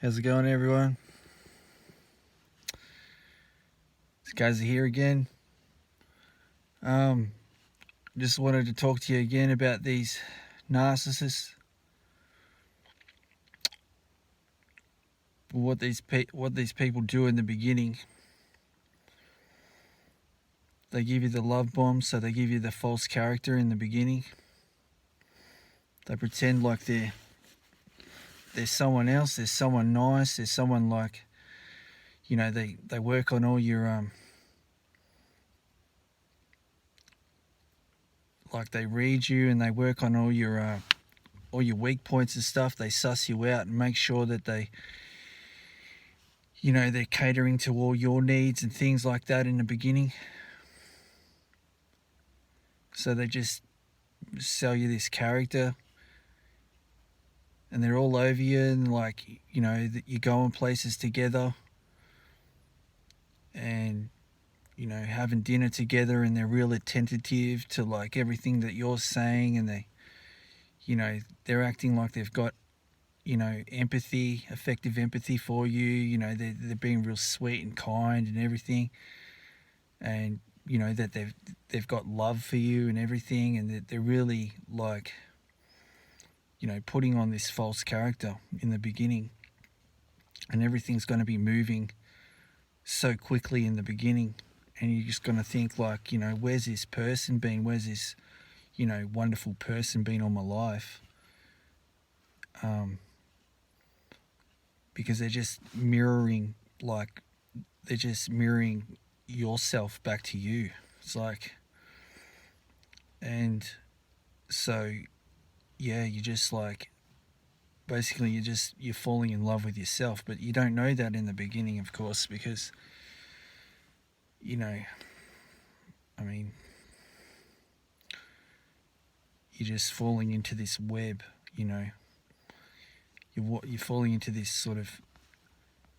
How's it going, everyone? These guys are here again. Just wanted to talk to you again about these narcissists. What these people do in the beginning. They give you the love bomb, so they give you the false character in the beginning. They pretend like they're someone else, there's someone nice, there's someone like, they work on all your like they read you and they work on all your weak points and stuff. They suss you out and make sure that they're catering to all your needs and things like that in the beginning. So they just sell you this character and they're all over you, and you're going places together and having dinner together, and they're real attentive to like everything that you're saying, and they're acting like they've got empathy, effective empathy for you. They're being real sweet and kind and everything, and that they've got love for you and everything, and that they're really like putting on this false character in the beginning, and everything's going to be moving so quickly in the beginning, and you're just going to think like, where's this person been? Where's this wonderful person been all my life? Because they're just mirroring yourself back to you. It's like, and so yeah, you just like, basically you're falling in love with yourself, but you don't know that in the beginning, of course, because you're just falling into this web. You're falling into this sort of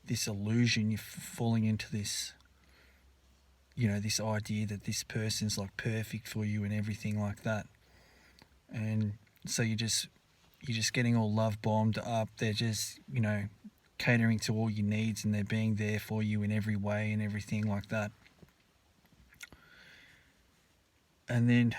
this illusion. You're falling into this this idea that this person's like perfect for you and everything like that. And so you're just getting all love bombed up. They're just catering to all your needs, and they're being there for you in every way and everything like that. And then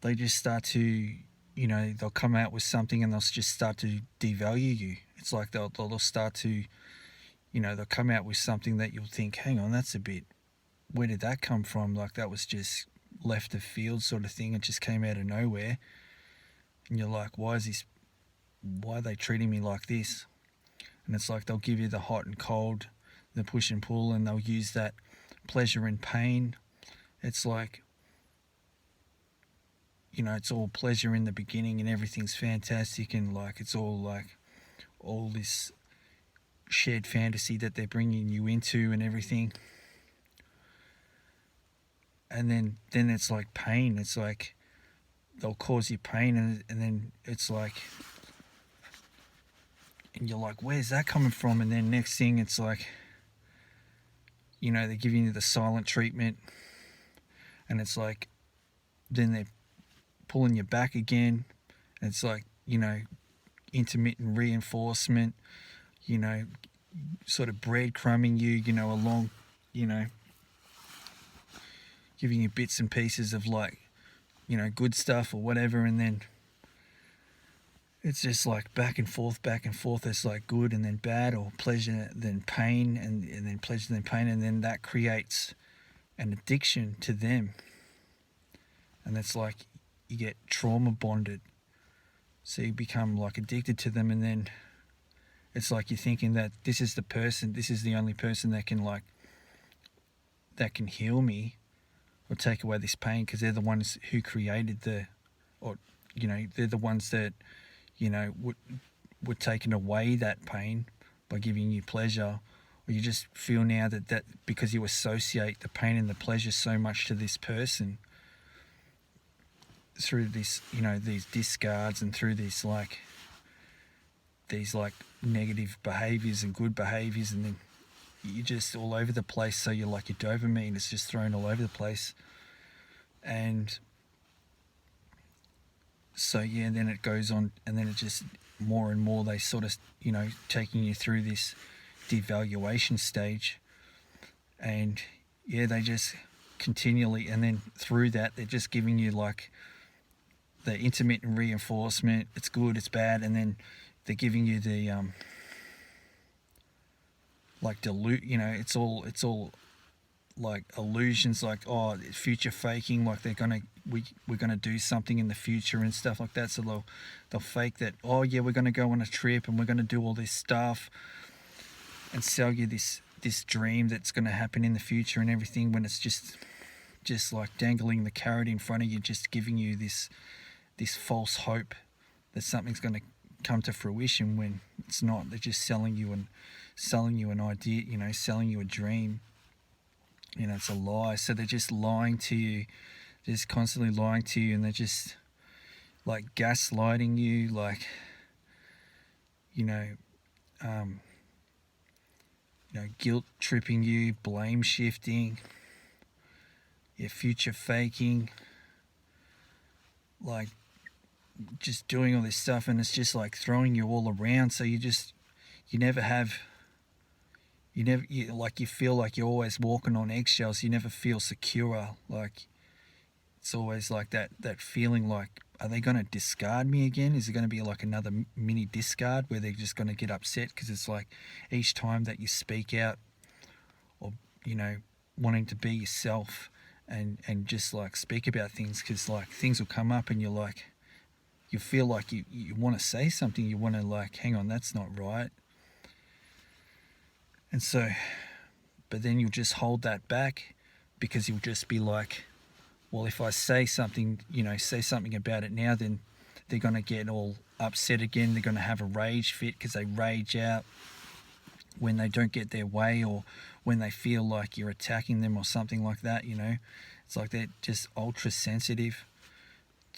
they just start to they'll come out with something and they'll just start to devalue you. It's like they'll start to they'll come out with something that you'll think, hang on, that's a bit, where did that come from? Like that was just left of field sort of thing. It just came out of nowhere. And you're like, why are they treating me like this? And it's like they'll give you the hot and cold, the push and pull, and they'll use that pleasure and pain. It's like, it's all pleasure in the beginning and everything's fantastic, and like it's all this shared fantasy that they're bringing you into and everything. And then it's like pain. It's like they'll cause you pain, and then it's like, and you're like, where's that coming from? And then next thing it's like, they're giving you the silent treatment, and it's like, then they're pulling you back again. And it's like, intermittent reinforcement, sort of breadcrumbing you, along, giving you bits and pieces of like, good stuff or whatever, and then it's just like back and forth. It's like good and then bad, or pleasure then pain, and then pleasure then pain, and then that creates an addiction to them. And it's like you get trauma bonded, so you become like addicted to them, and then it's like you're thinking that this is the only person that can heal me or take away this pain, because they're the ones who created they're the ones that were taking away that pain by giving you pleasure. Or you just feel now that because you associate the pain and the pleasure so much to this person through this these discards and through these negative behaviors and good behaviors, and then you're just all over the place. So you're like, your dopamine is just thrown all over the place. And so yeah, and then it goes on, and then it just more and more they sort of, taking you through this devaluation stage. And yeah, they just continually, and then through that, they're just giving you like the intermittent reinforcement. It's good, it's bad, and then they're giving you the like it's all like illusions, like, oh, future faking, like we're gonna do something in the future and stuff like that. So they'll fake that, oh yeah, we're gonna go on a trip and we're gonna do all this stuff and sell you this dream that's gonna happen in the future and everything, when it's just like dangling the carrot in front of you, just giving you this false hope that something's gonna come to fruition when it's not. They're just selling you an idea, selling you a dream. It's a lie. So they're just lying to you, just constantly lying to you, and they're just like gaslighting you, like, guilt tripping you, blame shifting, future faking, like just doing all this stuff, and it's just like throwing you all around. So you feel like you're always walking on eggshells. You never feel secure. Like it's always like that feeling like, are they going to discard me again? Is it going to be like another mini discard where they're just going to get upset? Because it's like each time that you speak out, or wanting to be yourself and just like speak about things, because like things will come up and you're like, you feel like you want to say something, you want to like, hang on, that's not right. And so, but then you'll just hold that back, because you'll just be like, well, if I say something about it now, then they're going to get all upset again. They're going to have a rage fit, because they rage out when they don't get their way, or when they feel like you're attacking them or something like that. It's like they're just ultra sensitive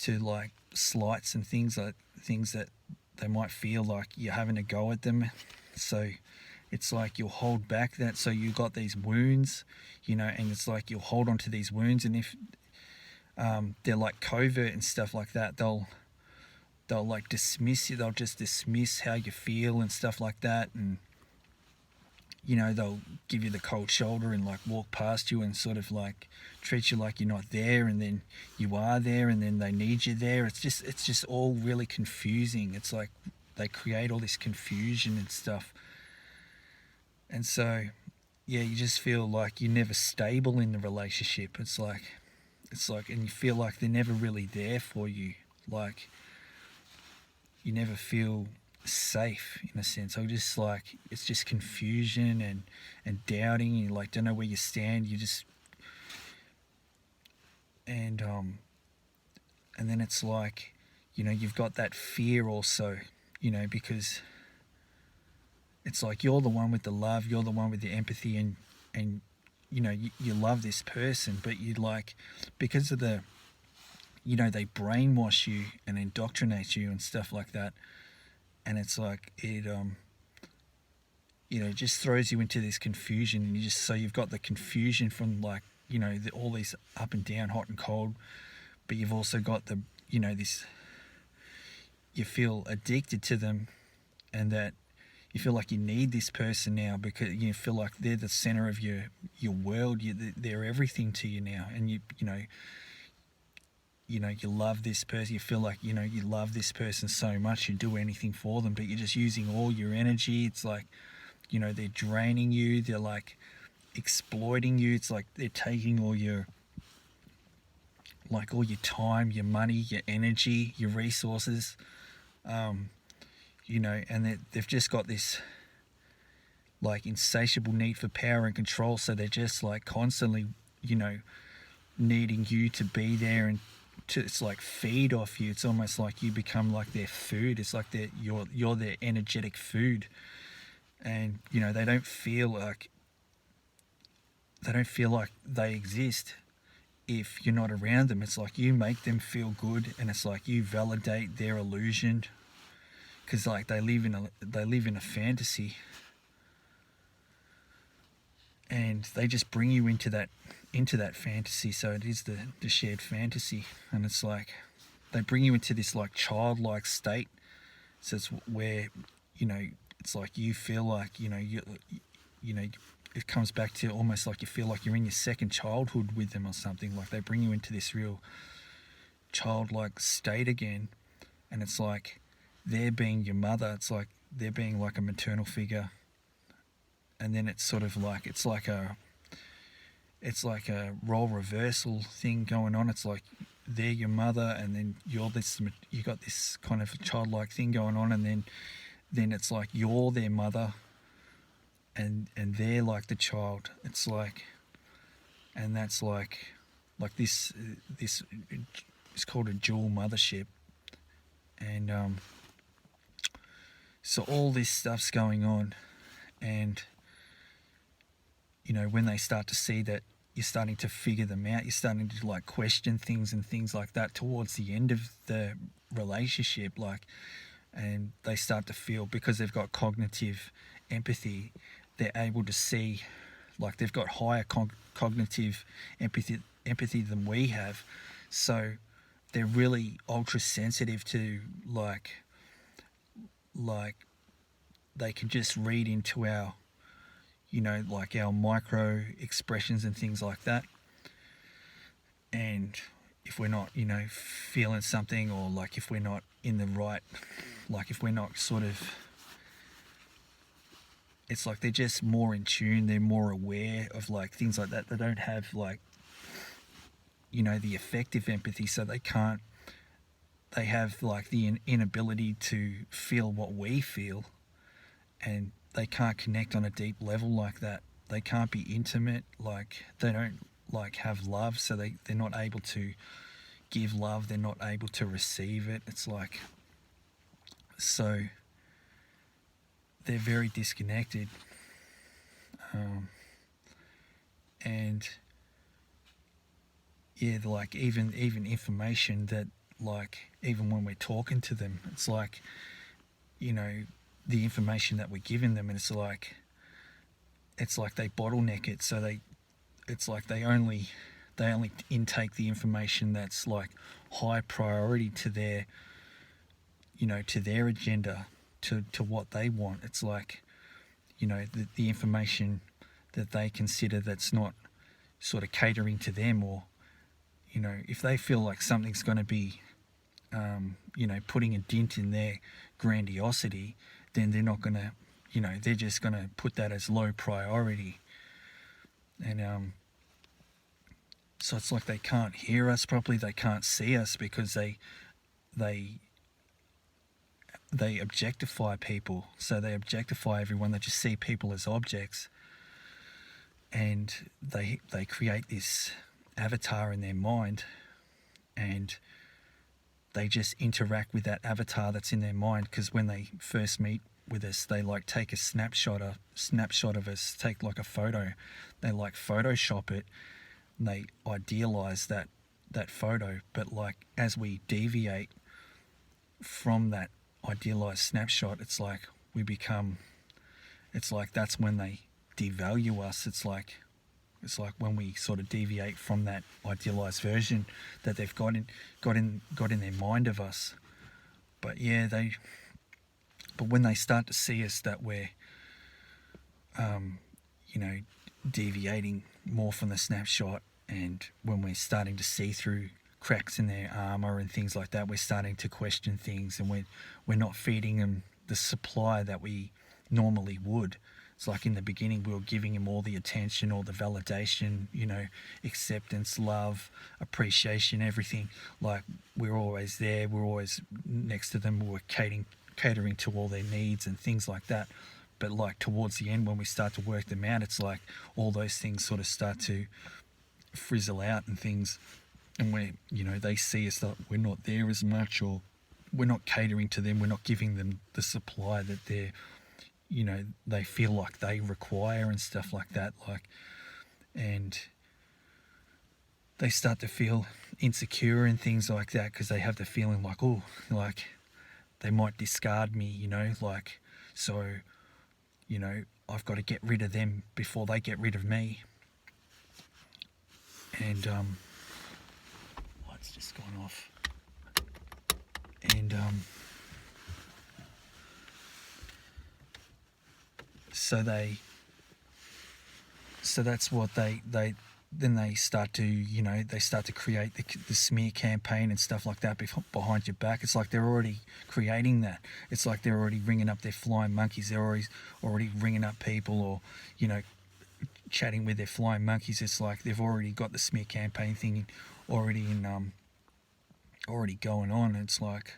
to like slights and things that they might feel like you're having a go at them. So it's like you'll hold back that, so you got these wounds, and it's like you'll hold on to these wounds, and if they're like covert and stuff like that, they'll like dismiss you. They'll just dismiss how you feel and stuff like that, and they'll give you the cold shoulder and like walk past you and sort of like treat you like you're not there, and then you are there, and then they need you there. It's just all really confusing. It's like they create all this confusion and stuff. And so, yeah, you just feel like you're never stable in the relationship. It's like, and you feel like they're never really there for you. Like, you never feel safe in a sense. So just like, it's just confusion and doubting. You like don't know where you stand. You just, and then it's like, you've got that fear also, because it's like you're the one with the love, you're the one with the empathy, and you love this person, but you like, because of the, they brainwash you and indoctrinate you and stuff like that, and it's like it just throws you into this confusion, and you've got the confusion from like all these up and down, hot and cold, but you've also got the this, you feel addicted to them, and that you feel like you need this person now, because you feel like they're the center of your world. They're everything to you now, and you love this person. You feel like you love this person so much, you do anything for them, but you're just using all your energy. It's like they're draining you. They're like exploiting you. It's like they're taking all your time, your money, your energy, your resources. And they've just got this like insatiable need for power and control, so they're just like constantly needing you to be there and it's like feed off you. It's almost like you become like their food. It's like you're their energetic food, and they don't feel like they exist if you're not around them. It's like you make them feel good, and it's like you validate their illusion, because like they live in a fantasy, and they just bring you into that fantasy. So it is the shared fantasy, and it's like they bring you into this like childlike state. So it's where, it's like you feel like, it comes back to almost like you feel like you're in your second childhood with them or something. Like they bring you into this real childlike state again, and it's like they're being your mother. It's like they're being like a maternal figure, and then it's sort of like it's like a role reversal thing going on. It's like they're your mother, and then you got this kind of childlike thing going on, and then it's like you're their mother, and they're like the child. It's like, and that's like this it's called a dual mothership, and so all this stuff's going on, and when they start to see that you're starting to figure them out, you're starting to like question things and things like that towards the end of the relationship, and they start to feel, because they've got cognitive empathy, they're able to see, like they've got higher cognitive empathy than we have, so they're really ultra sensitive to like they can just read into our like our micro expressions and things like that. And if we're not, feeling something, or like if we're not in the right, like if we're not sort of, it's like they're just more in tune, they're more aware of like things like that. They don't have like, the effective empathy, so they have like the inability to feel what we feel, and they can't connect on a deep level like that. They can't be intimate, like they don't like have love, so they're not able to give love, they're not able to receive it. It's like, so they're very disconnected, and yeah, like even information that, like even when we're talking to them, it's like, the information that we're giving them, and it's like they bottleneck it, so it's like they only intake the information that's like high priority to their agenda, to what they want. It's like, the information that they consider that's not sort of catering to them, or if they feel like something's going to be putting a dent in their grandiosity, then they're not going to, they're just going to put that as low priority. And so it's like they can't hear us properly, they can't see us, because they objectify people. So they objectify everyone, they just see people as objects, and they create this avatar in their mind, and they just interact with that avatar that's in their mind. Because when they first meet with us, they like take a snapshot of us, take like a photo, they like Photoshop it, and they idealize that photo. But like as we deviate from that idealized snapshot, it's like that's when they devalue us. It's like when we sort of deviate from that idealized version that they've got in their mind of us. But yeah, but when they start to see us that we're deviating more from the snapshot, and when we're starting to see through cracks in their armor and things like that, we're starting to question things, and we're not feeding them the supply that we normally would. It's like in the beginning we were giving them all the attention, all the validation, acceptance, love, appreciation, everything. Like we're always there, we're always next to them, we were catering to all their needs and things like that. But like towards the end, when we start to work them out, it's like all those things sort of start to frizzle out and things, and they see us that we're not there as much, or we're not catering to them, we're not giving them the supply that they feel like they require and stuff like that. And they start to feel insecure and things like that, because they have the feeling like, oh, like they might discard me, so I've got to get rid of them before they get rid of me. And lights just gone off. And so that's what they then they start to, you know, they start to create the smear campaign and stuff like that behind your back. It's like they're already creating that. It's like they're already ringing up their flying monkeys. They're already ringing up people, or, you know, chatting with their flying monkeys. It's like they've already got the smear campaign thing already going on. It's like,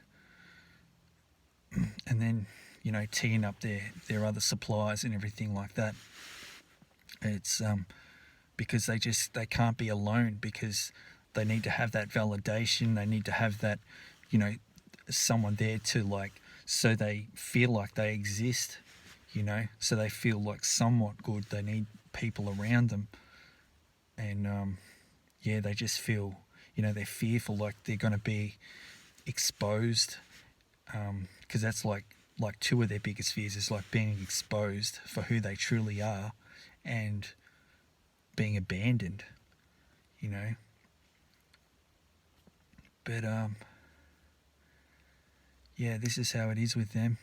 and then, you know, teeing up their other suppliers and everything like that. It's because they can't be alone, because they need to have that validation. They need to have that, you know, someone there to, like, so they feel like they exist, you know, so they feel like somewhat good. They need people around them. And yeah, they just feel, you know, they're fearful, like they're going to be exposed, because that's like two of their biggest fears is like being exposed for who they truly are, and being abandoned, you know. But yeah, this is how it is with them.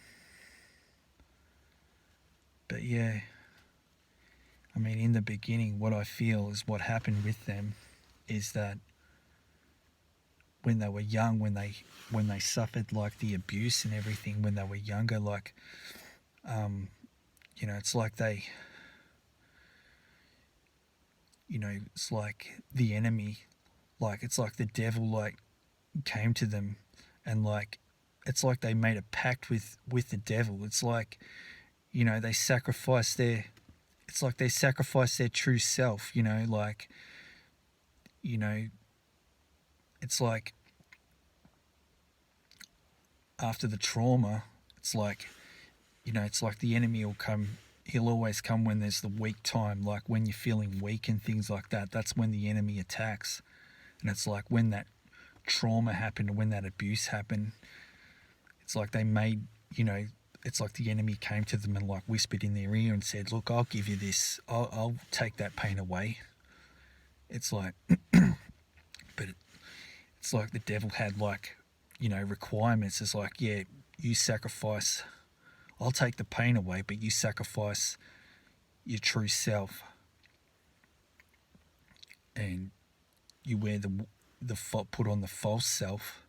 But yeah, I mean, in the beginning, what I feel is what happened with them is that when they were young, when they suffered like the abuse and everything when they were younger, like, you know, it's like they, you know, it's like the enemy, like it's like the devil like came to them, and like it's like they made a pact with the devil. It's like, you know, they sacrificed their, it's like they sacrificed their true self, you know, like, you know, it's like after the trauma, it's like, you know, it's like the enemy will come, he'll always come when there's the weak time, like when you're feeling weak and things like that. That's when the enemy attacks. And it's like when that trauma happened, or when that abuse happened, it's like they made, you know, it's like the enemy came to them and like whispered in their ear and said, look, I'll give you this, I'll take that pain away. It's like, but it's like the devil had like, you know, requirements. It's like, yeah, you sacrifice, I'll take the pain away, but you sacrifice your true self, and you wear put on the false self,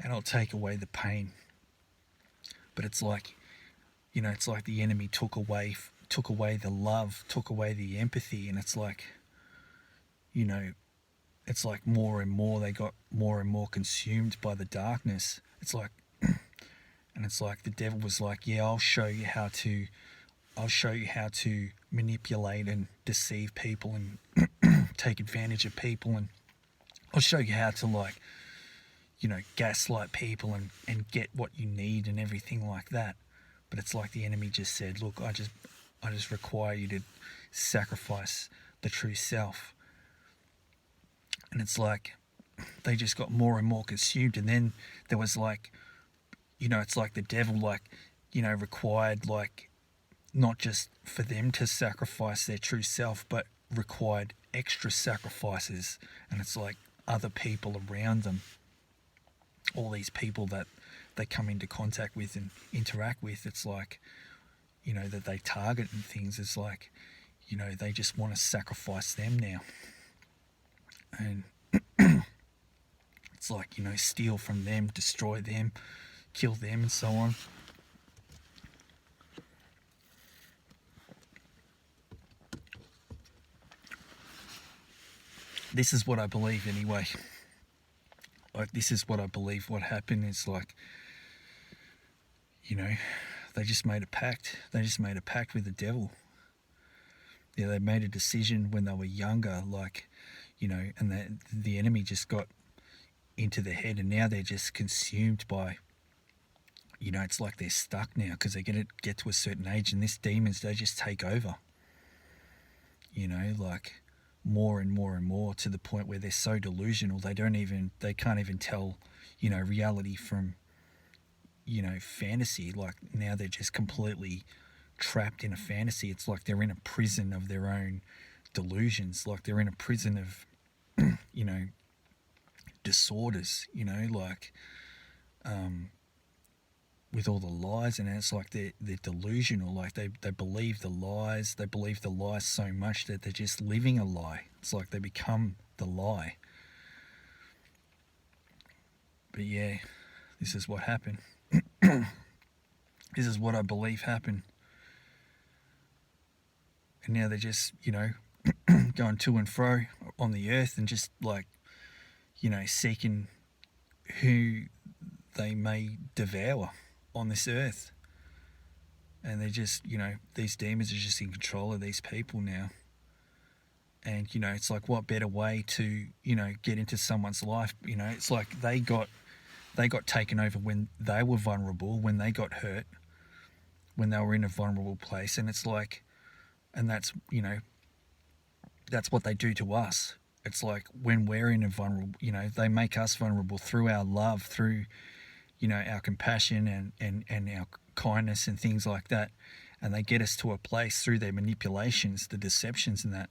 and I'll take away the pain. But it's like, you know, it's like the enemy took away the love, took away the empathy, and it's like, you know, it's like more and more they got more and more consumed by the darkness. It's like, and it's like the devil was like, yeah, I'll show you how to manipulate and deceive people and take advantage of people, and I'll show you how to, like, you know, gaslight people and get what you need and everything like that. But it's like the enemy just said, look, I just require you to sacrifice the true self. And it's like they just got more and more consumed. And then there was like, you know, it's like the devil, like, you know, required, like, not just for them to sacrifice their true self, but required extra sacrifices. And it's like other people around them, all these people that they come into contact with and interact with, it's like, you know, that they target and things. It's like, you know, they just want to sacrifice them now. And it's like, you know, steal from them, destroy them, kill them, and so on. This is what I believe anyway. Like, this is what I believe what happened is, like, you know, they just made a pact. They just made a pact with the devil. Yeah, they made a decision when they were younger, like, you know, and the enemy just got into their head, and now they're just consumed by, you know, it's like they're stuck now because they get to a certain age, and this demons, they just take over, you know, like more and more and more, to the point where they're so delusional they can't even tell, you know, reality from, you know, fantasy. Like, now they're just completely trapped in a fantasy. It's like they're in a prison of their own delusions, like they're in a prison of you know, disorders, you know, like with all the lies, and it's like they're delusional. Like they believe the lies. They believe the lies so much that they're just living a lie. It's like they become the lie. But yeah, this is what happened. This is what I believe happened. And now they're just, going to and fro on the earth and just like, seeking who they may devour on this earth. And they're just, these demons are just in control of these people now. And, it's like, what better way to, get into someone's life? It's like they got taken over when they were vulnerable, when they got hurt, when they were in a vulnerable place. And it's like, and that's, that's what they do to us. It's like when we're in a vulnerable, they make us vulnerable through our love, through, our compassion and our kindness and things like that. And they get us to a place through their manipulations, the deceptions, and that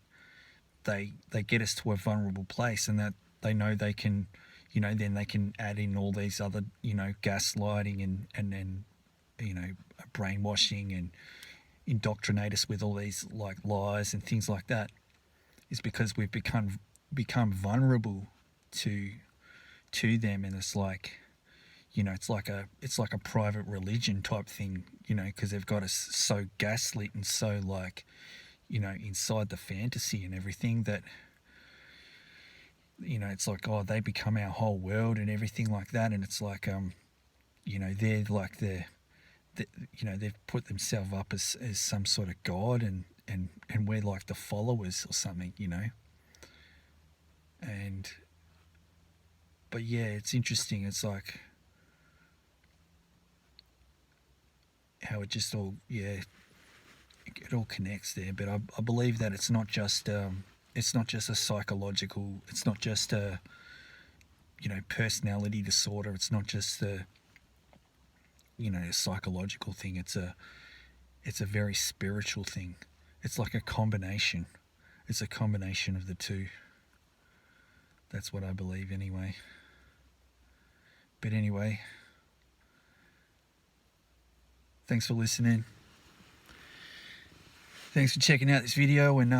they get us to a vulnerable place, and that they know they can, then they can add in all these other, gaslighting and brainwashing and indoctrinate us with all these like lies and things like that. Is because we've become vulnerable to them, and it's like, it's like a private religion type thing, because they've got us so gaslit and so like, inside the fantasy and everything that, it's like, oh, they become our whole world and everything like that. And it's like, they're like they've put themselves up as some sort of god, and we're like the followers or something, but yeah, it's interesting. It's like how it just all, it all connects there. But I believe that it's not just a psychological, it's not just a, personality disorder. It's not just a, a psychological thing. It's a very spiritual thing. It's like a combination. It's a combination of the two. That's what I believe anyway. But anyway, thanks for listening. Thanks for checking out this video, and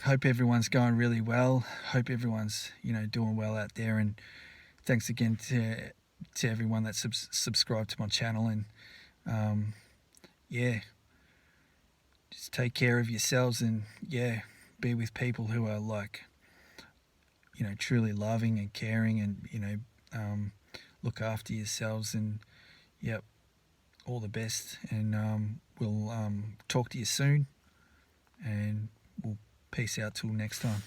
hope everyone's going really well. Hope everyone's, doing well out there. And thanks again to everyone that subscribed to my channel. And just take care of yourselves, and be with people who are like, truly loving and caring, and look after yourselves. And all the best. And we'll talk to you soon, and we'll peace out till next time.